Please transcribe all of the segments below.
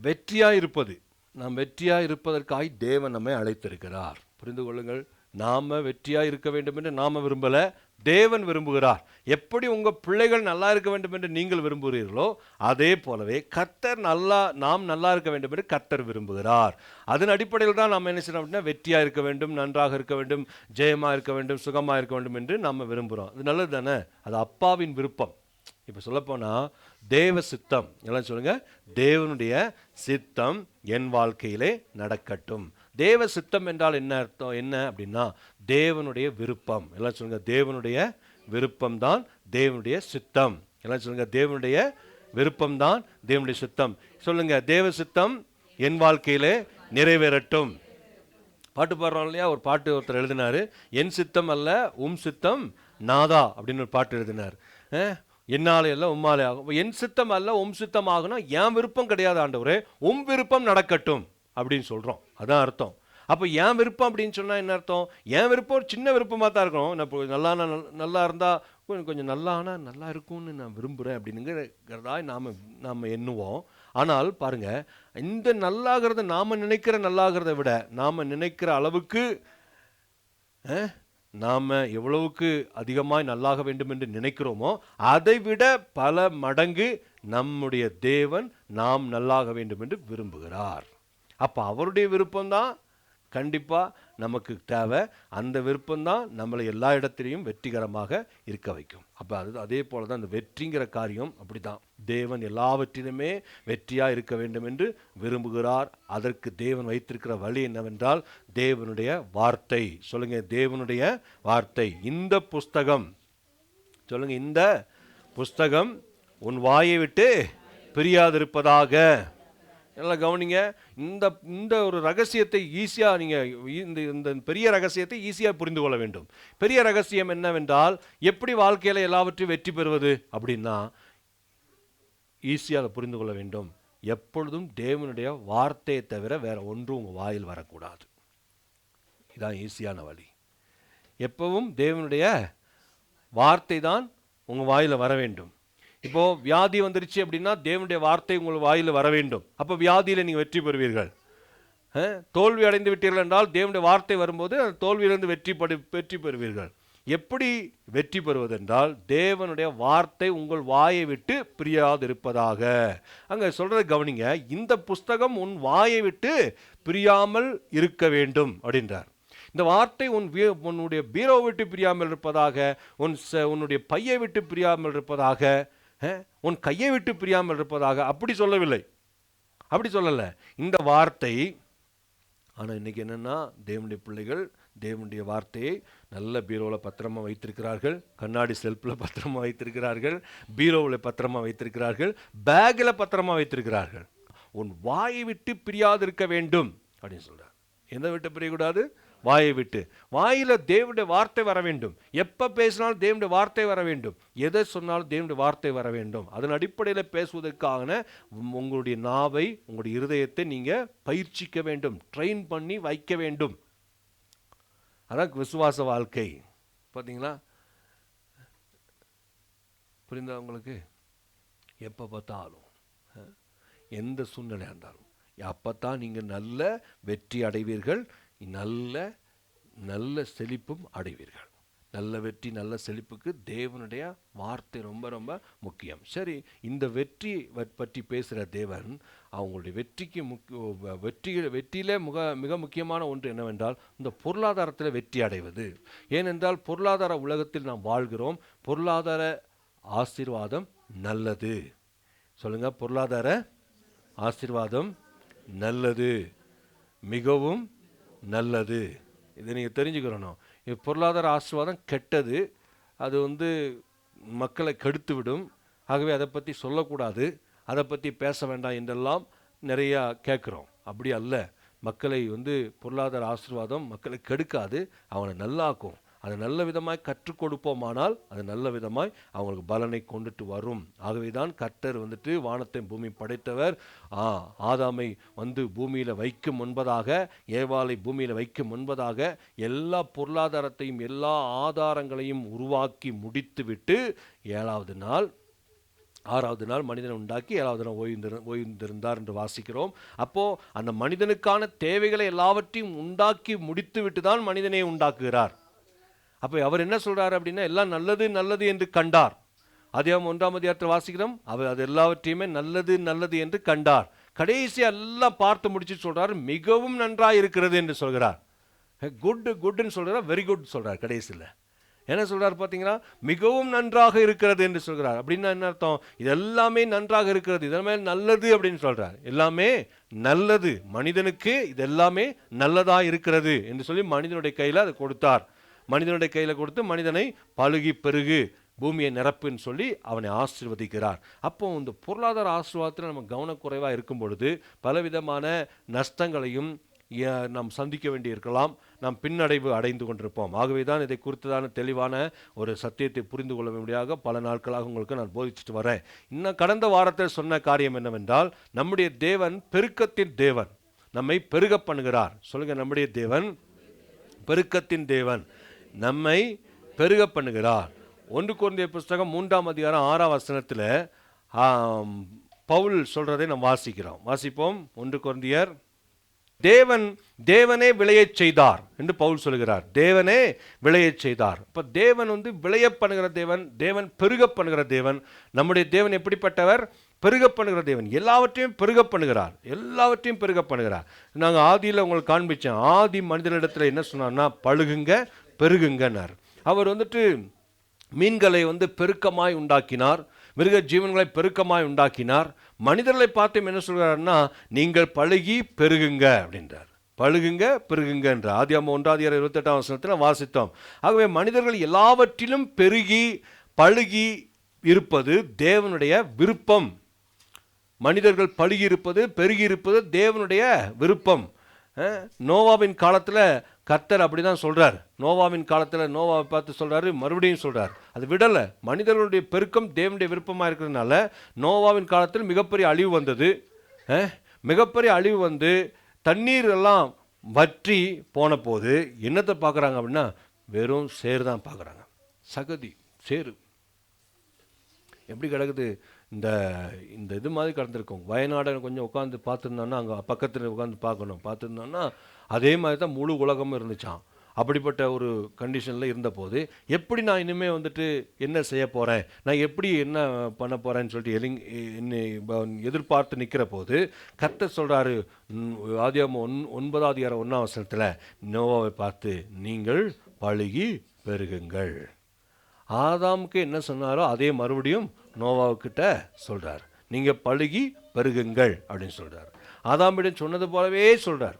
வெற்றியாக இருப்பது, நாம் வெற்றியாக இருப்பதற்காக தேவன் நம்மை அழைத்திருக்கிறார். புரிந்து கொள்ளுங்கள். நாம் வெற்றியாக இருக்க வேண்டும் என்று நாம் விரும்பலை, தேவன் விரும்புகிறார். எப்படி உங்கள் பிள்ளைகள் நல்லா இருக்க வேண்டும் என்று நீங்கள் விரும்புகிறீர்களோ அதே போலவே கர்த்தர் நாம் நல்லா இருக்க வேண்டும் என்று கர்த்தர் விரும்புகிறார். அதன் அடிப்படையில் தான் நாம் என்ன செய்யணும் அப்படின்னா, வெற்றியாக இருக்க வேண்டும், நன்றாக இருக்க வேண்டும், ஜெயமாக இருக்க வேண்டும், சுகமாக இருக்க வேண்டும் என்று நாம் விரும்புகிறோம். அது நல்லது தானே? அது அப்பாவின் விருப்பம். இப்போ சொல்லப்போனால் தேவ சித்தம், எல்லாம் சொல்லுங்கள், தேவனுடைய சித்தம் என் வாழ்க்கையிலே நடக்கட்டும். தேவ சித்தம் என்றால் என்ன அர்த்தம்? என்ன அப்படின்னா தேவனுடைய விருப்பம். எல்லாம் சொல்லுங்க, தேவனுடைய விருப்பம் தான் தேவனுடைய சித்தம். எல்லாம் சொல்லுங்க, தேவனுடைய விருப்பம் தான் தேவனுடைய சித்தம். சொல்லுங்க, தேவ சித்தம் என் வாழ்க்கையிலே நிறைவேறட்டும். பாட்டு பாடுறோம் இல்லையா? ஒரு பாட்டு ஒருத்தர் எழுதினாரு, என் சித்தம் அல்ல உம் சித்தம் நாதா அப்படின்னு ஒரு பாட்டு எழுதினார். என்னாலே அல்ல உம்மாலே ஆகும். என் சித்தம் அல்ல உம் சித்தம் ஆகணும், என் விருப்பம் கிடையாது ஆண்டவரே, உம் விருப்பம் நடக்கட்டும் அப்படின்னு சொல்கிறோம். அதான் அர்த்தம். அப்போ என் விருப்பம் அப்படின்னு சொன்னால் என்ன அர்த்தம்? என் விருப்பம் ஒரு சின்ன விருப்பமாக தான் இருக்கணும். நான் இப்போ நல்லா இருந்தால் கொஞ்சம் நல்லா ஆனால் நல்லா இருக்கும்னு நான் விரும்புகிறேன் அப்படின்னுங்கிறதா நாம் எண்ணுவோம். ஆனால் பாருங்கள், இந்த நல்லாகிறத நாம் நினைக்கிற நல்லாகிறத விட நாம் நினைக்கிற அளவுக்கு நாம் எவ்வளவுக்கு அதிகமாய் நல்லாக வேண்டும் என்று நினைக்கிறோமோ அதை விட பல மடங்கு நம்முடைய தேவன் நாம் நல்லாக வேண்டும் என்று விரும்புகிறார். அப்போ அவருடைய விருப்பம்தான் கண்டிப்பாக நமக்கு தேவை. அந்த விருப்பம்தான் நம்மளை எல்லா இடத்திலையும் வெற்றிகரமாக இருக்க வைக்கும். அப்போ அதே போல தான் இந்த வெற்றிங்கிற காரியம் அப்படி தான். தேவன் எல்லாவற்றிலுமே வெற்றியாக இருக்க வேண்டும் என்று விரும்புகிறார். அதற்கு தேவன் வைத்திருக்கிற வழி என்னவென்றால் தேவனுடைய வார்த்தை. சொல்லுங்கள், தேவனுடைய வார்த்தை. இந்த புஸ்தகம், சொல்லுங்கள், இந்த புஸ்தகம் உன் வாயை விட்டு பிரியாதிருப்பதாக. நல்லா கவனிங்க. இந்த ஒரு ரகசியத்தை ஈஸியாக நீங்கள் இந்த பெரிய ரகசியத்தை ஈஸியாக புரிந்து கொள்ள வேண்டும். பெரிய ரகசியம் என்னவென்றால், எப்படி வாழ்க்கையில் எல்லாவற்றையும் வெற்றி பெறுவது அப்படின்னா ஈஸியாக அதை புரிந்து கொள்ள வேண்டும். எப்பொழுதும் தேவனுடைய வார்த்தையை தவிர வேற ஒன்றும் உங்கள் வாயில் வரக்கூடாது. இதுதான் ஈஸியான வழி. எப்பவும் தேவனுடைய வார்த்தை தான் உங்கள் வாயில் வர வேண்டும். இப்போது வியாதி வந்துருச்சு அப்படின்னா தேவனுடைய வார்த்தை உங்கள் வாயில் வர வேண்டும். அப்போ வியாதியில் நீங்கள் வெற்றி பெறுவீர்கள். தோல்வி அடைந்து விட்டீர்கள் என்றால் தேவனுடைய வார்த்தை வரும்போது அந்த தோல்வியிலிருந்து வெற்றி பெறுவீர்கள். எப்படி வெற்றி பெறுவதென்றால் தேவனுடைய வார்த்தை உங்கள் வாயை விட்டு பிரியாதிருப்பதாக. அங்கே சொல்கிறத கவனிங்க, இந்த புஸ்தகம் உன் வாயை விட்டு பிரியாமல் இருக்க வேண்டும் அப்படின்றார். இந்த வார்த்தை உன்னுடைய பீரோவை விட்டு பிரியாமல் இருப்பதாக, உன்னுடைய பையை விட்டு பிரியாமல் இருப்பதாக, உன் கையை விட்டு பிரியாமல் இருப்பதாக. அப்படி சொல்லவில்லை, அப்படி சொல்லலை இந்த வார்த்தை. ஆனால் இன்னைக்கு என்னன்னா, தேவனுடைய பிள்ளைகள் தேவனுடைய வார்த்தையை நல்ல பீரோவில் பத்திரமா வைத்திருக்கிறார்கள், கண்ணாடி செல்ஃபில் பத்திரமா வைத்திருக்கிறார்கள், பீரோவில் பத்திரமா வைத்திருக்கிறார்கள், பேக்கில் பத்திரமா வைத்திருக்கிறார்கள். உன் வாயை விட்டு பிரியாதிருக்க வேண்டும் அப்படின்னு சொல்றார். எதை விட்டு பிரியக்கூடாது? வாயை விட்டு. வாயில் தேவனுடைய வார்த்தை வர வேண்டும். எப்போ பேசினாலும் தேவனுடைய வார்த்தை வர வேண்டும். எதை சொன்னாலும் தேவனுடைய வார்த்தை வர வேண்டும். அதன் அடிப்படையில் பேசுவதற்கான உங்களுடைய நாவை, உங்களுடைய இருதயத்தை நீங்கள் பயிற்சிக்க வேண்டும், ட்ரெயின் பண்ணி வைக்க வேண்டும். அதான் விசுவாச வாழ்க்கை. பார்த்தீங்களா? புரிந்தா உங்களுக்கு? எப்போ பார்த்தாலும் எந்த சூழ்நிலை இருந்தாலும் அப்போத்தான் நீங்கள் நல்ல வெற்றி அடைவீர்கள், நல்ல செழிப்பும் அடைவீர்கள். நல்ல வெற்றி நல்ல செழிப்புக்கு தேவனுடைய வார்த்தை ரொம்ப ரொம்ப முக்கியம். சரி, இந்த வெற்றி பற்றி பேசுகிற தேவன் அவங்களுடைய வெற்றிக்கு வெற்றியிலே மிக முக்கியமான ஒன்று என்னவென்றால் இந்த பொருளாதாரத்தில் வெற்றி அடைவது. ஏனென்றால் பொருளாதார உலகத்தில் நாம் வாழ்கிறோம். பொருளாதார ஆசீர்வாதம் நல்லது. சொல்லுங்க, பொருளாதார ஆசீர்வாதம் நல்லது, மிகவும் நல்லது. இதை நீங்கள் தெரிஞ்சுக்கிறணும். பொருளாதார ஆசீர்வாதம் கெட்டது, அது மக்களை கெடுத்து விடும். ஆகவே அதை பற்றி சொல்லக்கூடாது, அதை பற்றி பேச வேண்டாம் என்றெல்லாம் நிறையா கேட்குறோம். அப்படி அல்ல. மக்களை பொருளாதார ஆசீர்வாதம் மக்களை கெடுக்காது, அவனை நல்லாக்கும். அதை நல்ல விதமாய் கற்றுக் கொடுப்போமானால் அது நல்ல விதமாய் அவங்களுக்கு பலனை கொண்டுட்டு வரும். ஆகவே தான் கர்த்தர் வானத்தை பூமி படைத்தவர் ஆதாமை பூமியில் வைக்கும் முன்பதாக, ஏவாளை பூமியில் வைக்கும் முன்பதாக எல்லா பொருளாதாரத்தையும் எல்லா ஆதாரங்களையும் உருவாக்கி முடித்து விட்டு 7வது நாள் 6வது நாள் மனிதனை உண்டாக்கி 7வது நாள் ஓய்ந்திருந்தார் என்று வாசிக்கிறோம். அப்போது அந்த மனிதனுக்கான தேவைகளை எல்லாவற்றையும் உண்டாக்கி முடித்து விட்டு தான் மனிதனை உண்டாக்குகிறார். அப்போ அவர் என்ன சொல்கிறார் அப்படின்னா, எல்லாம் நல்லது நல்லது என்று கண்டார். அதிகாரம் 1ஆம் அதிகாரத்தில் வாசிக்கிறோம், அவர் அது எல்லாவற்றையுமே நல்லது நல்லது என்று கண்டார். கடைசியாக எல்லாம் பார்த்து முடிச்சு சொல்கிறார், மிகவும் நன்றாக இருக்கிறது என்று சொல்கிறார். குட்னு சொல்கிறார், வெரி குட் சொல்கிறார். கடைசியில் என்ன சொல்கிறார் பார்த்தீங்களா, மிகவும் நன்றாக இருக்கிறது என்று சொல்கிறார். அப்படின்னா என்ன அர்த்தம், இது எல்லாமே நன்றாக இருக்கிறது, இதெல்லாமே நல்லது அப்படின்னு சொல்கிறார். எல்லாமே நல்லது, மனிதனுக்கு இது எல்லாமே நல்லதாக இருக்கிறது என்று சொல்லி மனிதனுடைய கையில் அதை கொடுத்தார். மனிதனுடைய கையில் கொடுத்து மனிதனை பழுகி பெருகு, பூமியை நிரப்புன்னு சொல்லி அவனை ஆசீர்வதிக்கிறார். அப்போ இந்த பொருளாதார ஆசீர்வாதத்தில் நம்ம கவனக்குறைவாக இருக்கும் பொழுது பலவிதமான நஷ்டங்களையும் நாம் சந்திக்க வேண்டியிருக்கலாம். நாம் பின்னடைவு அடைந்து கொண்டிருப்போம். ஆகவே தான் இதை குறித்ததான தெளிவான ஒரு சத்தியத்தை புரிந்து கொள்ள முடியாத பல நாட்களாக உங்களுக்கு நான் போதிச்சுட்டு வரேன். இன்னும் கடந்த வாரத்தில் சொன்ன காரியம் என்னவென்றால், நம்முடைய தேவன் பெருக்கத்தின் தேவன், நம்மை பெருக பண்ணுகிறார். சொல்லுங்க, நம்முடைய தேவன் பெருக்கத்தின் தேவன், நம்மை பெருக பண்ணுகிறார். 1 கொரிந்தியர் புஸ்தகம் 3ஆம் அதிகாரம் 6ஆம் வசனத்தில் பவுல் சொல்றதை நாம் வாசிப்போம். 1 கொரிந்தியர், தேவனே விளையச் செய்தார் என்று பவுல் சொல்கிறார். தேவனே விளையச் செய்தார். இப்போ தேவன் விளைய பண்ணுகிற தேவன், தேவன் பெருக பண்ணுகிற தேவன். நம்முடைய தேவன் எப்படிப்பட்டவர்? பெருக பண்ணுகிற தேவன். எல்லாவற்றையும் பெருக பண்ணுகிறார், எல்லாவற்றையும் பெருக பண்ணுகிறார். நாங்கள் ஆதியில் உங்களுக்கு காண்பிச்சோம், ஆதி மனிதனிடத்தில் என்ன சொன்னார்னா, பழுகுங்க பெருகுங்கன்னார். அவர் மீன்களை பெருக்கமாய் உண்டாக்கினார், மிருக ஜீவன்களை பெருக்கமாய் உண்டாக்கினார். மனிதர்களை பார்த்து என்ன சொல்கிறார்னா, நீங்கள் பழுகி பெருகுங்க அப்படின்றார். பழுகுங்க பெருகுங்க என்ற ஆதியாகமம் 1:28 வசனத்தில் வாசித்தோம். ஆகவே மனிதர்கள் எல்லாவற்றிலும் பெருகி பழுகி இருப்பது தேவனுடைய விருப்பம். மனிதர்கள் பழுகி இருப்பது பெருகி இருப்பது தேவனுடைய விருப்பம். நோவாவின் காலத்தில் கர்த்தர் அப்படிதான் சொல்றார். நோவாவின் காலத்தில் நோவாவை பார்த்து சொல்றாரு, மறுபடியும் சொல்றார், அது விடலை. மனிதர்களுடைய பெருக்கம் தேவனுடைய விருப்பமாக இருக்கிறதுனால நோவாவின் காலத்தில் மிகப்பெரிய அழிவு வந்தது. மிகப்பெரிய அழிவு வந்து தண்ணீர் எல்லாம் வற்றி போன போது என்னத்தை பார்க்குறாங்க அப்படின்னா, வெறும் சேறு தான் பார்க்குறாங்க. சகதி சேறு எப்படி கிடக்குது, இந்த இந்த இது மாதிரி கடந்திருக்கும். வயநாடை கொஞ்சம் உட்காந்து பார்த்துருந்தோன்னா, அங்கே பக்கத்தில் உட்காந்து பார்த்துருந்தோன்னா அதே மாதிரி தான் முழு உலகமும் இருந்துச்சான். அப்படிப்பட்ட ஒரு கண்டிஷனில் இருந்தபோது எப்படி நான் இனிமேல் என்ன செய்ய போகிறேன், நான் எப்படி என்ன பண்ண போகிறேன்னு சொல்லிட்டு என்னை எதிர்பார்த்து நிற்கிற போது கர்த்தர் சொல்கிறாரு, ஆதியாகமம் 9ஆம் அதிகாரம் 1ஆம் வசனத்தில் நோவாவை பார்த்து, நீங்கள் பழுகி பெருகுங்கள். ஆதாமுக்கு என்ன சொன்னாரோ அதே மறுபடியும் நோவாவுக்கிட்ட சொல்கிறார், நீங்கள் பழுகி பெருகுங்கள் அப்படின்னு சொல்கிறார். ஆதாமிடம் சொன்னது போலவே சொல்கிறார்.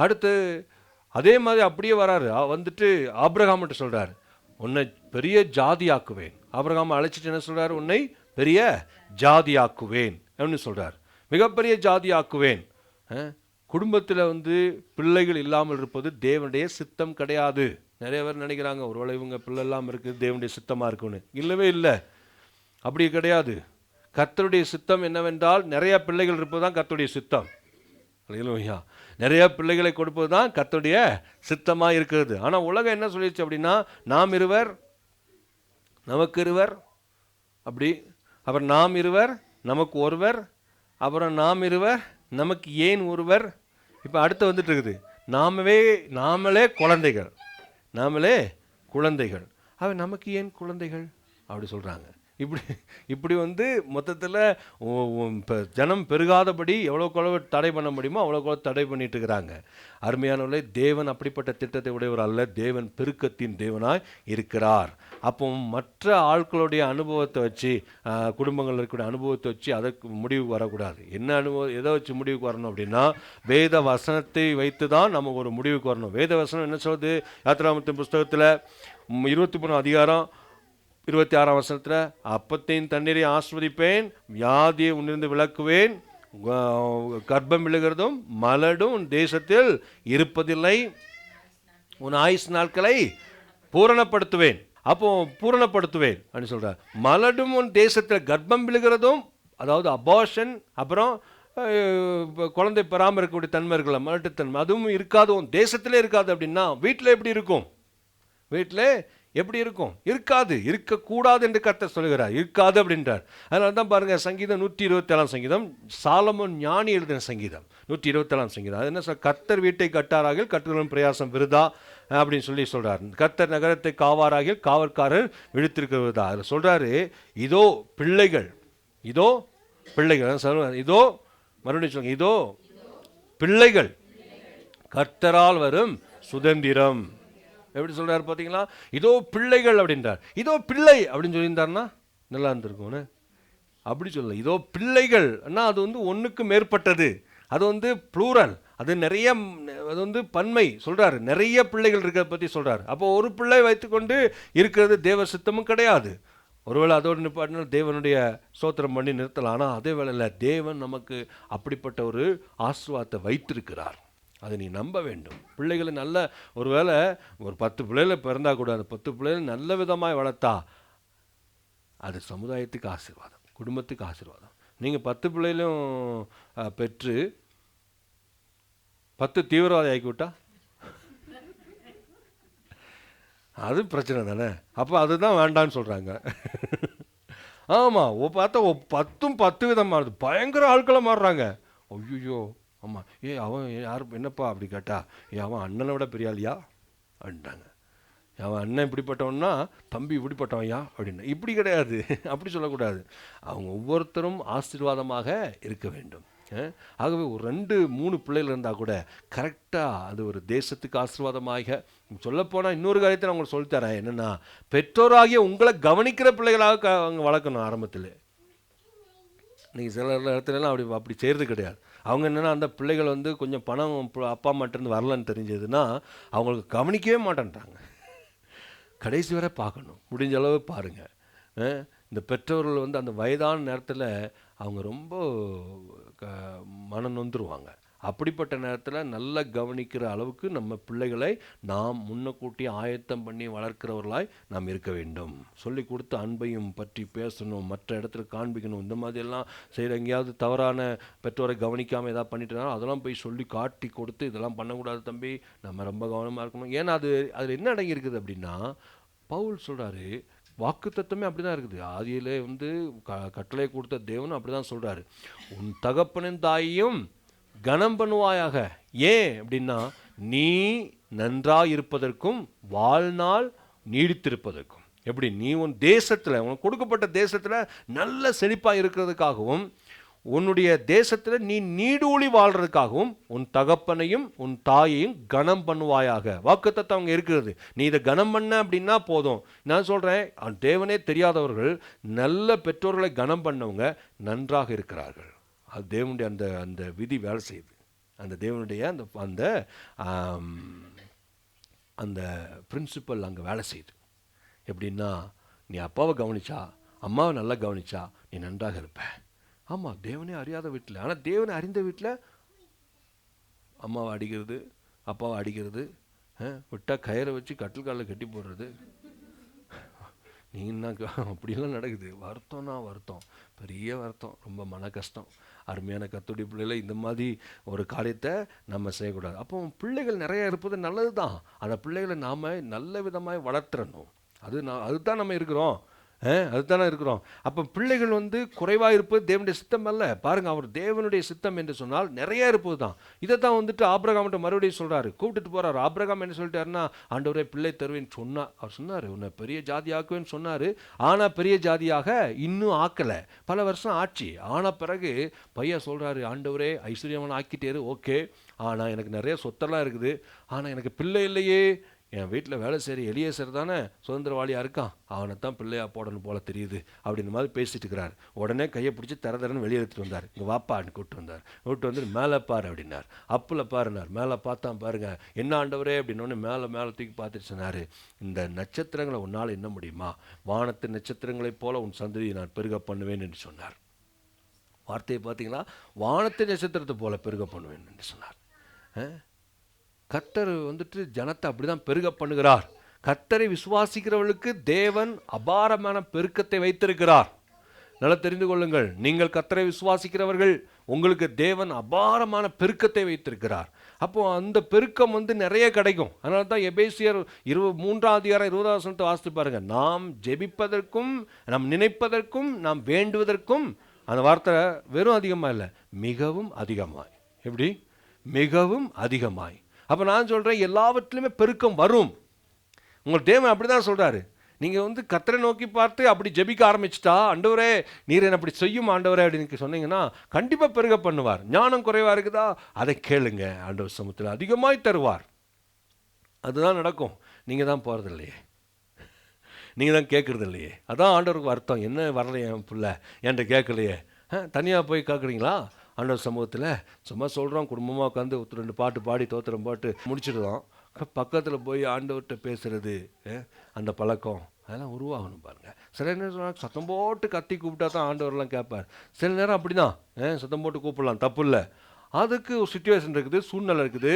அடுத்து அதே மாதிரி அப்படியே வராரு, ஆபிரகாம்கிட்ட சொல்கிறார், உன்னை பெரிய ஜாதியாக்குவேன். ஆபிரகாம் அழைச்சிட்டு என்ன சொல்கிறார், உன்னை பெரிய ஜாதியாக்குவேன் அப்படின்னு சொல்கிறார். மிகப்பெரிய ஜாதியாக்குவேன். குடும்பத்தில் பிள்ளைகள் இல்லாமல் இருப்பது தேவனுடைய சித்தம் கிடையாது. நிறைய பேர் நினைக்கிறாங்க, ஒருவேளை இவங்க பிள்ளை இல்லாமல் இருக்குது தேவனுடைய சித்தமாக இருக்குன்னு. இல்லவே இல்லை, அப்படி கிடையாது. கர்த்தருடைய சித்தம் என்னவென்றால், நிறைய பிள்ளைகள் இருப்பது தான் கர்த்தருடைய சித்தம். இல்லையா, நிறைய பிள்ளைகளை கொடுப்பது தான் கர்த்தருடைய சித்தமாக இருக்கிறது. ஆனால் உலகம் என்ன சொல்லிடுச்சு அப்படின்னா, நாம் இருவர் நமக்கு இருவர், அப்படி அப்புறம் நாம் இருவர் நமக்கு ஒருவர், அப்புறம் நாம் இருவர் நமக்கு ஏன் ஒருவர். இப்போ அடுத்து வந்துட்டு இருக்குது, நாமளே குழந்தைகள், நாமளே குழந்தைகள். அவன் நமக்கு ஏன் குழந்தைகள் அப்படி சொல்கிறாங்க. இப்படி மொத்தத்தில் இப்போ ஜனம் பெருகாதபடி எவ்வளோக்கு தடை பண்ண முடியுமோ அவ்வளோக்கு தடை பண்ணிட்டு இருக்கிறாங்க. அருமையானவர்களே, தேவன் அப்படிப்பட்ட திட்டத்தை உடையவர் அல்ல. தேவன் பெருக்கத்தின் தேவனாய் இருக்கிறார். அப்போ மற்ற ஆட்களுடைய அனுபவத்தை வச்சு, குடும்பங்கள் இருக்கக்கூடிய அனுபவத்தை வச்சு அதற்கு முடிவுக்கு வரக்கூடாது. என்ன அனுபவம், எதை வச்சு முடிவுக்கு வரணும் அப்படின்னா, வேத வசனத்தை வைத்து தான் நம்ம ஒரு முடிவுக்கு வரணும். வேத வசனம் என்ன சொல்லுது? யாத்திராகமத்தின் புஸ்தகத்தில் 23ஆம் அதிகாரம் 26ஆம் வசனத்தில், அப்பத்தையும் தண்ணீரை ஆஸ்வதிப்பேன், வியாதியை உன்னிருந்து விலக்குவேன், கர்ப்பம் விழுகிறதும் மலடும் உன் தேசத்தில் இருப்பதில்லை, உன் ஆயுஸ் நாட்களை பூரணப்படுத்துவேன். அப்போ பூரணப்படுத்துவேன் அப்படின்னு சொல்கிறார். மலடும் உன் தேசத்தில், கர்ப்பம் விழுகிறதும், அதாவது அபார்ஷன், அப்புறம் குழந்தை பெறாமல் இருக்கக்கூடிய தன்மை இருக்கலாம், மலட்டுத்தன்மை, அதுவும் இருக்காது, உன் தேசத்திலே இருக்காது. அப்படின்னா வீட்டில் எப்படி இருக்கும்? வீட்டில் எப்படி இருக்கும்? இருக்காது, இருக்கக்கூடாது என்று கர்த்தர் சொல்கிறார். இருக்காது அப்படின்றார். அதனால தான் பாருங்க, சங்கீதம் 127 சங்கீதம், சாலமோன் ஞானி எழுதின சங்கீதம், 127 சங்கீதம். அது என்ன சொல், கர்த்தர் வீட்டை கட்டாராகில் கட்டுகளின் பிரயாசம் விருதா அப்படின்னு சொல்றார். கர்த்தர் நகரத்தை காவாராகில் காவற்காரர் விழித்திருக்கிறதா. அதில் சொல்றாரு, இதோ பிள்ளைகள், இதோ பிள்ளைகள், இதோ மறுபடியும் சொல்லுங்க, இதோ பிள்ளைகள் கர்த்தரால் வரும் சுதந்திரம். எப்படி சொல்றாரு பார்த்தீங்களா? இதோ பிள்ளைகள் அப்படின்றார். இதோ பிள்ளை அப்படின்னு சொல்லியிருந்தாருன்னா நல்லா இருந்திருக்கும். அப்படி சொல்லல, இதோ பிள்ளைகள். அது வந்து ஒன்றுக்கு மேற்பட்டது, அது வந்து ப்ளூரல், அது நிறைய, அது வந்து பன்மை சொல்றாரு, நிறைய பிள்ளைகள் இருக்கிறத பற்றி சொல்றாரு. அப்போ ஒரு பிள்ளை வைத்துக்கொண்டு இருக்கிறது தேவ சித்தமும் கிடையாது. ஒருவேளை அதோடு நிப்பாட்டினா தேவனுடைய ஸ்தோத்திரம் பண்ணி நிறுத்தலாம். ஆனால் அதே வேளையில் தேவன் நமக்கு அப்படிப்பட்ட ஒரு ஆசீர்வாதத்தை வைத்திருக்கிறார். அதை நீ நம்ப வேண்டும். பிள்ளைகளை நல்ல, ஒருவேளை ஒரு 10 பிள்ளைகளை பிறந்தா கூட அந்த 10 பிள்ளைகளை நல்ல விதமாக வளர்த்தா அது சமுதாயத்துக்கு ஆசீர்வாதம், குடும்பத்துக்கு ஆசீர்வாதம். நீங்கள் 10 பிள்ளைகளும் பெற்று 10 தீவிரவாதி ஆக்கிவிட்டா அது பிரச்சனை தானே. அப்போ அதுதான் வேண்டான்னு சொல்கிறாங்க. ஆமாம், பார்த்தா 10ம் 10 விதம் மாறுது, பயங்கர ஆட்களை மாறுறாங்க. ஐயோ, ஆமாம், அவன் யார் என்னப்பா அப்படி கேட்டா, அவன் அண்ணனை விட பெரிய ஆளியா அப்படின்ட்டாங்க. அவன் அண்ணன் இப்படிப்பட்டவன்னா தம்பி இப்படிப்பட்டவன்யா அப்படின்னு. இப்படி கிடையாது, அப்படி சொல்லக்கூடாது. அவங்க ஒவ்வொருத்தரும் ஆசீர்வாதமாக இருக்க வேண்டும். ஆகவே ஒரு 2-3 பிள்ளைகள் இருந்தால் கூட கரெக்டாக அது ஒரு தேசத்துக்கு ஆசீர்வாதமாக. சொல்லப்போனால் இன்னொரு காரியத்தை நான் உங்களுக்கு சொல்லித்தரேன். என்னென்னா, பெற்றோராகிய உங்களை கவனிக்கிற பிள்ளைகளாக அவங்க வளர்க்கணும் ஆரம்பத்தில். நீங்கள் சில இடத்துலலாம் அப்படி செய்கிறது கிடையாது. அவங்க என்னென்னா, அந்த பிள்ளைகள் வந்து கொஞ்சம் பணம் அப்பா அம்மாட்டேருந்து வரலன்னு தெரிஞ்சதுன்னா அவங்களுக்கு கவனிக்கவே மாட்டேன்ட்டாங்க. கடைசி வரை பார்க்கணும், முடிஞ்ச அளவு பாருங்கள். இந்த பெற்றோர்கள் வந்து அந்த வயதான நேரத்தில் அவங்க ரொம்ப மனம் நொந்துருவாங்க. அப்படிப்பட்ட நேரத்தில் நல்லா கவனிக்கிற அளவுக்கு நம்ம பிள்ளைகளை நாம் முன்னக்கூட்டி ஆயத்தம் பண்ணி வளர்க்கிறவர்களாய் நாம் இருக்க வேண்டும். சொல்லி கொடுத்து அன்பையும் பற்றி பேசணும், மற்ற இடத்துல காண்பிக்கணும். இந்த மாதிரியெல்லாம் செய்கிற, எங்கேயாவது தவறான பெற்றோரை கவனிக்காமல் எதாவது பண்ணிட்டுனாலும் அதெல்லாம் போய் சொல்லி காட்டி கொடுத்து, இதெல்லாம் பண்ணக்கூடாது தம்பி, நம்ம ரொம்ப கவனமாக இருக்கணும். ஏன்னா அதில் என்ன அடங்கி இருக்குது அப்படின்னா, பவுல் சொல்கிறாரு, வாக்குத்தத்தமே அப்படி தான் இருக்குது. ஆதியிலே வந்து கட்டளை கொடுத்த தேவனும் அப்படி தான் சொல்கிறாரு, உன் தகப்பனின் தாயையும் கனம் பண்ணுவாயாக. ஏன் அப்படின்னா, நீ நன்றாக இருப்பதற்கும் வாழ்நாள் நீடித்திருப்பதற்கும். எப்படி, நீ உன் தேசத்தில், உனக்கு கொடுக்கப்பட்ட தேசத்தில் நல்ல செழிப்பாக இருக்கிறதுக்காகவும், உன்னுடைய தேசத்தில் நீ நீடூழி வாழ்கிறதுக்காகவும் உன் தகப்பனையும் உன் தாயையும் கனம் பண்ணுவாயாக. வாக்குத்தத்தம் அவங்க இருக்கிறது. நீ இதை கனம் பண்ண அப்படின்னா போதும். நான் சொல்கிறேன், தேவனே தெரியாதவர்கள் நல்ல பெற்றோர்களை கனம் பண்ணவங்க நன்றாக இருக்கிறார்கள். அது தேவனுடைய அந்த விதி வேலை செய்யுது. அந்த தேவனுடைய அந்த அந்த பிரின்சிபல் அங்கே வேலை செய்யுது. எப்படின்னா, நீ அப்பாவை கவனிச்சா, அம்மாவை நல்லா கவனிச்சா நீ நன்றாக இருப்ப. ஆமாம், தேவனே அறியாத வீட்டில், ஆனால் தேவனை அறிந்த வீட்டில் அம்மாவை அடிக்கிறது, அப்பாவை அடிக்கிறது, விட்டால் கயிறை வச்சு கட்டில் காலில் கட்டி போடுறது, நீங்கள் அப்படிலாம் நடக்குது. வருத்தம்னா வருத்தம், பெரிய வருத்தம், ரொம்ப மன கஷ்டம். அருமையான கர்த்தருடைய பிள்ளைகளை இந்த மாதிரி ஒரு காரியத்தை நம்ம செய்யக்கூடாது. அப்போ பிள்ளைகள் நிறைய இருப்பது நல்லது தான். அந்த பிள்ளைகளை நாம் நல்ல விதமாக வளர்த்துறணும். அதுதான் நம்ம இருக்கிறோம், அதுதானே இருக்கிறோம். அப்போ பிள்ளைகள் வந்து குறைவாக இருப்பது தேவனுடைய சித்தம் அல்ல. பாருங்கள், அவர் தேவனுடைய சித்தம் என்று சொன்னால் நிறைய இருப்பது தான். இதை தான் வந்துட்டு ஆபிரகாம்கிட்ட மறுபடியும் சொல்கிறாரு, கூப்பிட்டுட்டு போகிறார். ஆபிரகாம் என்ன சொல்லிட்டாருன்னா, ஆண்டவரே பிள்ளை தருவேன்னு சொன்னார். அவர் சொன்னார், உன்னை பெரிய ஜாதி ஆக்குவேன்னு சொன்னார். ஆனால் பெரிய ஜாதியாக இன்னும் ஆக்கலை, பல வருஷம் ஆச்சு. ஆன பிறகு பையன் சொல்கிறாரு, ஆண்டவரே ஐஸ்வர்யமான ஆக்கிட்டேரு, ஓகே, ஆனால் எனக்கு நிறைய சொத்தெல்லாம் இருக்குது, ஆனால் எனக்கு பிள்ளை இல்லையே. என் வீட்டில் வேலை செய்கிற எலியேசர் தானே சுதந்திரவாளியாக இருக்கான், அவனை தான் பிள்ளையா போடணும் போல தெரியுது அப்படின்னு மாதிரி பேசிட்டு இருக்கிறார். உடனே கையை பிடிச்சி தரன்னு வெளியே எடுத்துகிட்டு வந்தார். இங்கே வாப்பான்னு கூப்பிட்டு வந்தார். கூப்பிட்டு வந்து மேலே பாரு அப்படின்னார். அப்பில் பாருனார். மேலே பார்த்தா பாருங்க, என்ன ஆண்டவரே அப்படின்னோடனே மேலே தூக்கி பார்த்துட்டு சொன்னார், இந்த நட்சத்திரங்களை உன்னால் என்ன முடியுமா, வானத்து நட்சத்திரங்களைப் போல உன் சந்ததியை நான் பெருக பண்ணுவேன் என்று சொன்னார். வார்த்தையை பார்த்தீங்களா, வானத்து நட்சத்திரத்தை போல பெருக பண்ணுவேன் என்று சொன்னார். கர்த்தர் வந்துட்டு ஜனத்தை அப்படி தான் பெருக பண்ணுகிறார். கர்த்தரை விசுவாசிக்கிறவர்களுக்கு தேவன் அபாரமான பெருக்கத்தை வைத்திருக்கிறார். நல்லா தெரிந்து கொள்ளுங்கள், நீங்கள் கர்த்தரை விசுவாசிக்கிறவர்கள், உங்களுக்கு தேவன் அபாரமான பெருக்கத்தை வைத்திருக்கிறார். அப்போ அந்த பெருக்கம் நிறைய கிடைக்கும். அதனால தான் எபேசியர் 3:20 வாசித்து பாருங்க. நாம் ஜெபிப்பதற்கும், நாம் நினைப்பதற்கும், நாம் வேண்டுவதற்கும், அந்த வார்த்தை வெறும் அதிகமாக இல்லை, மிகவும் அதிகமாய். எப்படி? மிகவும் அதிகமாய். அப்போ நான் சொல்கிறேன், எல்லாவற்றிலுமே பெருக்கம் வரும். உங்கள் தேவன் அப்படி தான் சொல்கிறாரு. நீங்கள் கர்த்தரை நோக்கி பார்த்து அப்படி ஜெபிக்க ஆரம்பிச்சிட்டா, ஆண்டவரே நீர் என்ன அப்படி செய்யும் ஆண்டவரே அப்படின்னு சொன்னீங்கன்னா கண்டிப்பாக பெருக பண்ணுவார். ஞானம் குறைவாக இருக்குதா, அதை கேளுங்க, ஆண்டவர் சமூகத்தில் அதிகமாய் தருவார். அதுதான் நடக்கும். நீங்கள் தான் போகிறது இல்லையே, நீங்கள் தான் கேட்குறது இல்லையே. அதான் ஆண்டவருக்கு அர்த்தம். என்ன வரலையே என் பிள்ளை என்கிட்ட கேட்கலையே, தனியாக போய் கேட்குறீங்களா ஆண்டவர் சமூகத்தில்? சும்மா சொல்கிறோம், குடும்பமாக உட்காந்து 2 பாட்டு பாடி தோத்திரம் பாட்டு முடிச்சிடுறோம். பக்கத்தில் போய் ஆண்டவர்கிட்ட பேசுகிறது, அந்த பழக்கம் அதெல்லாம் உருவாகணும் பாருங்கள். சில நேரம் சொன்னால் சத்தம் போட்டு கத்தி கூப்பிட்டா தான் ஆண்டவர்லாம் கேட்பார். சில நேரம் அப்படி தான் சத்தம் போட்டு கூப்பிடலாம், தப்பு இல்லை. அதுக்கு ஒரு சுச்சுவேஷன் இருக்குது, சூழ்நிலை இருக்குது,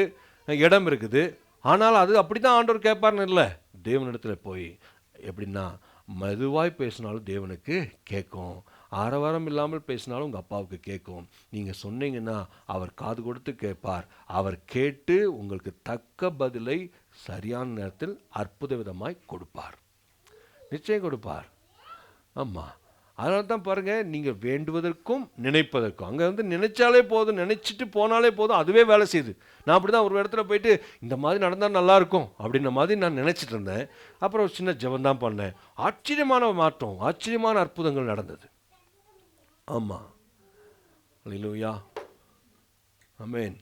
இடம் இருக்குது. ஆனால் அது அப்படி தான் ஆண்டவர் கேட்பார்னு இல்லை. தேவனிடத்தில் போய் எப்படின்னா மெதுவாய் பேசினாலும் தேவனுக்கு கேட்கும், ஆரவாரம் இல்லாமல் பேசினாலும் உங்கள் அப்பாவுக்கு கேட்கும். நீங்கள் சொன்னீங்கன்னா அவர் காது கொடுத்து கேட்பார். அவர் கேட்டு உங்களுக்கு தக்க பதிலை சரியான நேரத்தில் அற்புத விதமாய் கொடுப்பார், நிச்சயம் கொடுப்பார். ஆமாம், அதனால தான் பாருங்கள், நீங்கள் வேண்டுவதற்கும் நினைப்பதற்கும், அங்கே நினைச்சாலே போதும், நினச்சிட்டு போனாலே போதும், அதுவே வேலை செய்யுது. நான் அப்படி தான் ஒரு இடத்துல போயிட்டு இந்த மாதிரி நடந்தால் நல்லாயிருக்கும் அப்படின்ற மாதிரி நான் நினச்சிட்டு இருந்தேன். அப்புறம் சின்ன ஜெபம் தான் பண்ணேன். ஆச்சரியமான மாற்றம், ஆச்சரியமான அற்புதங்கள் நடந்தது. ஆமாம், அல்லேலூயா, ஆமென்.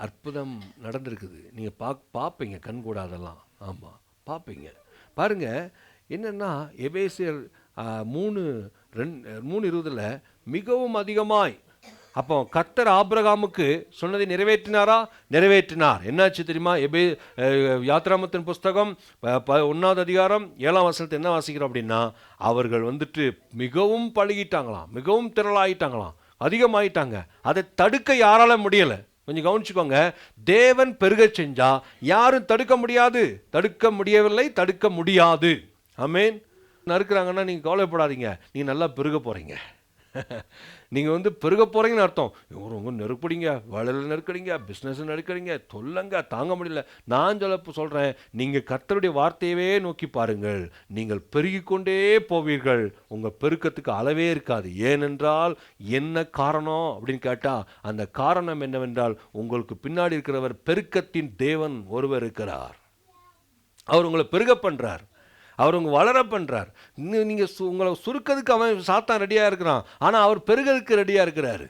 அற்புதம் நடந்திருக்குது. நீங்கள் பார்ப்பீங்க, கண் கூட அதெல்லாம். ஆமாம், பார்ப்பீங்க. பாருங்கள், என்னென்னா எபேசியர் 3:20 மிகவும் அதிகமாய். அப்போ கர்த்தர் ஆபிரகாமுக்கு சொன்னதை நிறைவேற்றினாரா? நிறைவேற்றினார். என்னாச்சு தெரியுமா? யாத்ராமத்தின் புஸ்தகம் 1:7 என்ன வாசிக்கிறோம் அப்படின்னா, அவர்கள் மிகவும் பழகிட்டாங்களாம், மிகவும் திரளாயிட்டாங்களாம், அதிகமாயிட்டாங்க. அதை தடுக்க யாரால முடியலை. கொஞ்சம் கவனிச்சுக்கோங்க, தேவன் பெருக செஞ்சா யாரும் தடுக்க முடியாது. தடுக்க முடியவில்லை, தடுக்க முடியாது. ஆமென். நறுக்கிறாங்கன்னா நீங்கள் கவலைப்படாதீங்க, நீங்கள் நல்லா பெருக போகிறீங்க. நீங்கள் பெருக போகிறீங்கன்னு அர்த்தம். உங்க நெருக்கடிங்க, வேலையில் நெருக்கடிங்க, பிஸ்னஸ் நெருக்கடிங்க, தொல்லைங்க, தாங்க முடியல. நான் சொல்கிறேன், நீங்கள் கர்த்தருடைய வார்த்தையவே நோக்கி பாருங்கள், நீங்கள் பெருகிக்கொண்டே போவீர்கள். உங்கள் பெருக்கத்துக்கு அளவே இருக்காது. ஏனென்றால் என்ன காரணம் அப்படின்னு கேட்டால், அந்த காரணம் என்னவென்றால், உங்களுக்கு பின்னாடி இருக்கிறவர் பெருக்கத்தின் தேவன் ஒருவர் இருக்கிறார். அவர் உங்களை பெருக பண்ணுறார், அவர் உங்க வளர பண்ணுறார். நீங்கள் உங்களை சுருக்கிறதுக்கு அவன் சாத்தான் ரெடியாக இருக்கிறான், ஆனால் அவர் பெருகிறதுக்கு ரெடியாக இருக்கிறாரு.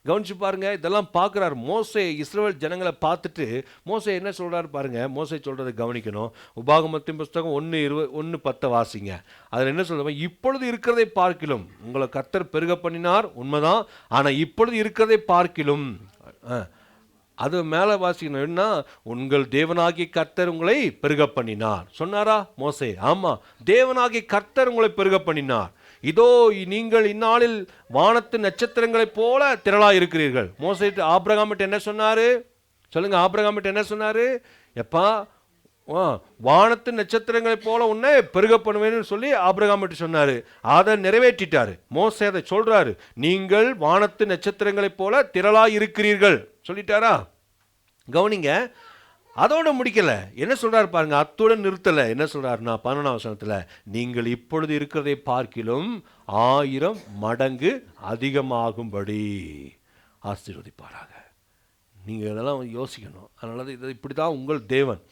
கவனிச்சு பாருங்க, இதெல்லாம் பார்க்குறாரு மோசே. இஸ்ரவேல் ஜனங்களை பார்த்துட்டு மோசே என்ன சொல்கிறாரு பாருங்க. மோசே சொல்கிறத கவனிக்கணும். உபாகமத்தின் புஸ்தகம் 1:10 வாசிங்க. அதில் என்ன சொல்லுவேன்? இப்பொழுது இருக்கிறதை பார்க்கிலும் உங்களை கர்த்தர் பெருக பண்ணினார், உண்மைதான். ஆனால் இப்பொழுது இருக்கிறதை பார்க்கிலும், அது மேலே வாசிக்கணும். என்ன? உங்கள் தேவனாகிய கர்த்தர் உங்களை பெருக பண்ணினார் சொன்னாரா மோசே? ஆமாம், தேவனாகிய கர்த்தர் உங்களை பெருக பண்ணினார். இதோ நீங்கள் இந்நாளில் வானத்து நட்சத்திரங்களைப் போல திரளாக இருக்கிறீர்கள். மோசே ஆபிரகாமிட்ட என்ன சொன்னார் சொல்லுங்க? ஆபிரகாமிட்ட என்ன சொன்னார்? எப்பா, வானத்து நட்சத்திரங்களைப் போல உன்னை பெருக பண்ணுவேன்னு சொல்லி ஆபிரகாமிட்ட சொன்னார். அதை நிறைவேற்றிட்டாரு. மோசே அதை சொல்றாரு, நீங்கள் வானத்து நட்சத்திரங்களைப் போல திரளாக இருக்கிறீர்கள் சொல்லிட்டாரா? கவனிங்க, அதோட முடிக்கல. என்ன சொல்றாரு பாருங்க, அத்துடன் நிறுத்தல. என்ன சொல்றாருன்னா 11 நீங்கள் இப்பொழுது இருக்கிறதை பார்க்கிலும் 1000 மடங்கு அதிகமாகும்படி ஆசீர்வதிப்பாராக. நீங்கள் இதெல்லாம் யோசிக்கணும். அதனால இது இப்படி தான் உங்கள் தேவன்.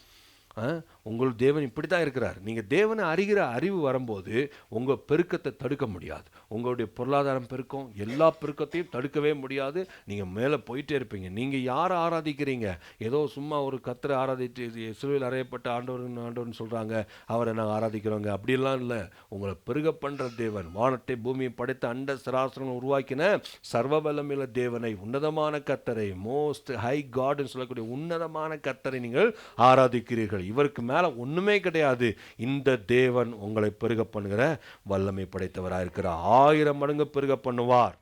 உங்கள் தேவன் இப்படி தான் இருக்கிறார். நீங்கள் தேவனை அறிகிற அறிவு வரும்போது உங்கள் பெருக்கத்தை தடுக்க முடியாது. உங்களுடைய பொருளாதாரம் பெருக்கம், எல்லா பெருக்கத்தையும் தடுக்கவே முடியாது. நீங்கள் மேலே போயிட்டே இருப்பீங்க. நீங்கள் யாரை ஆராதிக்கிறீங்க? ஏதோ சும்மா ஒரு கர்த்தரை ஆராதித்து சிலுவையில் அறையப்பட்ட ஆண்டவர்னு சொல்கிறாங்க, அவரை நாங்கள் ஆராதிக்கிறோங்க, அப்படிலாம் இல்லை. உங்களை பெருக பண்ணுற தேவன், வானத்தை பூமியை படைத்த அண்ட சராசரம் உருவாக்கின சர்வ வல்லமையுள்ள தேவனை, உன்னதமான கர்த்தரை, மோஸ்ட் ஹை காட்னு சொல்லக்கூடிய உன்னதமான கர்த்தரை நீங்கள் ஆராதிக்கிறீர்கள். இவருக்கு மேல ஒண்ணுமே கிடையாது. இந்த தேவன் உங்களை பெருக பண்ணுகிற வல்லமை படைத்தவராக இருக்கிறார். 1000 மடங்கு பெருக பண்ணுவார்.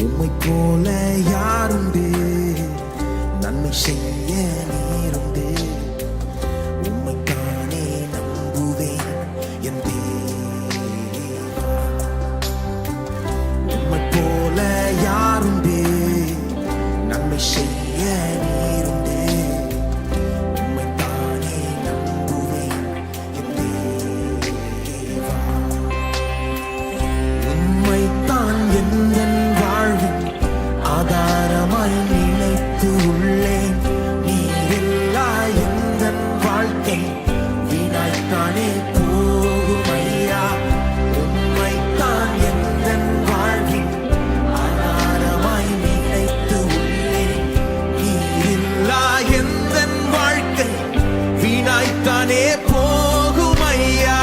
உம்மை போல யாருண்டு, நன்மை செய்ய நீருண்டு. உம்மைத்தானே நம்புவேன் என் தேவா. உம்மை போல யாருண்டு, நன்மை செய்ய நீருண்டு. உம்மைத்தானே நம்புவேன் என் தேவா. உம்மைத்தான் எந்தன் வாழ்வின் ஆதாரமாய் நினைத்து உள்ளேன். நீரில்லா எந்தன் வாழ்க்கை வீணாய்த்தானே போகும் ஐயா. உம்மைத்தான் எந்தன் வாழ்வின் ஆதாரமாய் நினைத்து உள்ளேன். நீரில்லா எந்தன் வாழ்க்கை வீணாய்த்தானே போகும் ஐயா.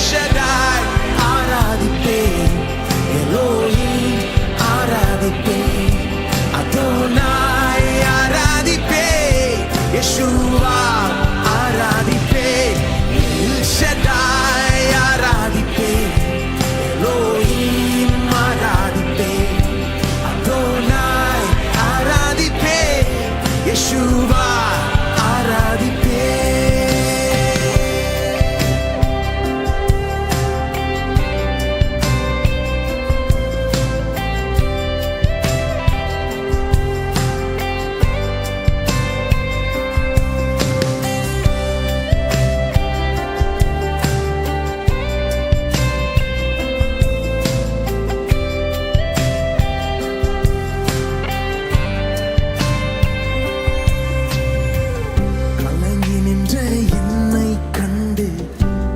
ஷடாய் ஆராதிப்பேன், எலோஹிம் ஆராதிப்பேன், அதோனாய் ஆராதிப்பேன், யெஷுவா ஆராதிப்பேன், எல் ஷடாய் ஆராதிப்பேன், எலோஹிம் ஆராதிப்பேன், அதோனாய் ஆராதிப்பேன், யெஷுவா ஆராதிப்பேன். கலங்கி நின்ற என்னை கண்டு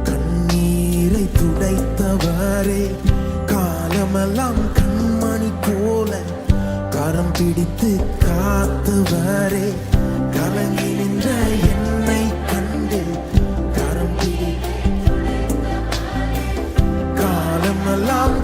கண்ணீரை துடைத்தவரே, காலமெல்லாம் கண்மணி போல கரம் பிடித்து காத்தவரே. கலங்கி நின்ற என்னை கண்டு கரம் பிடித்து காலமெல்லாம்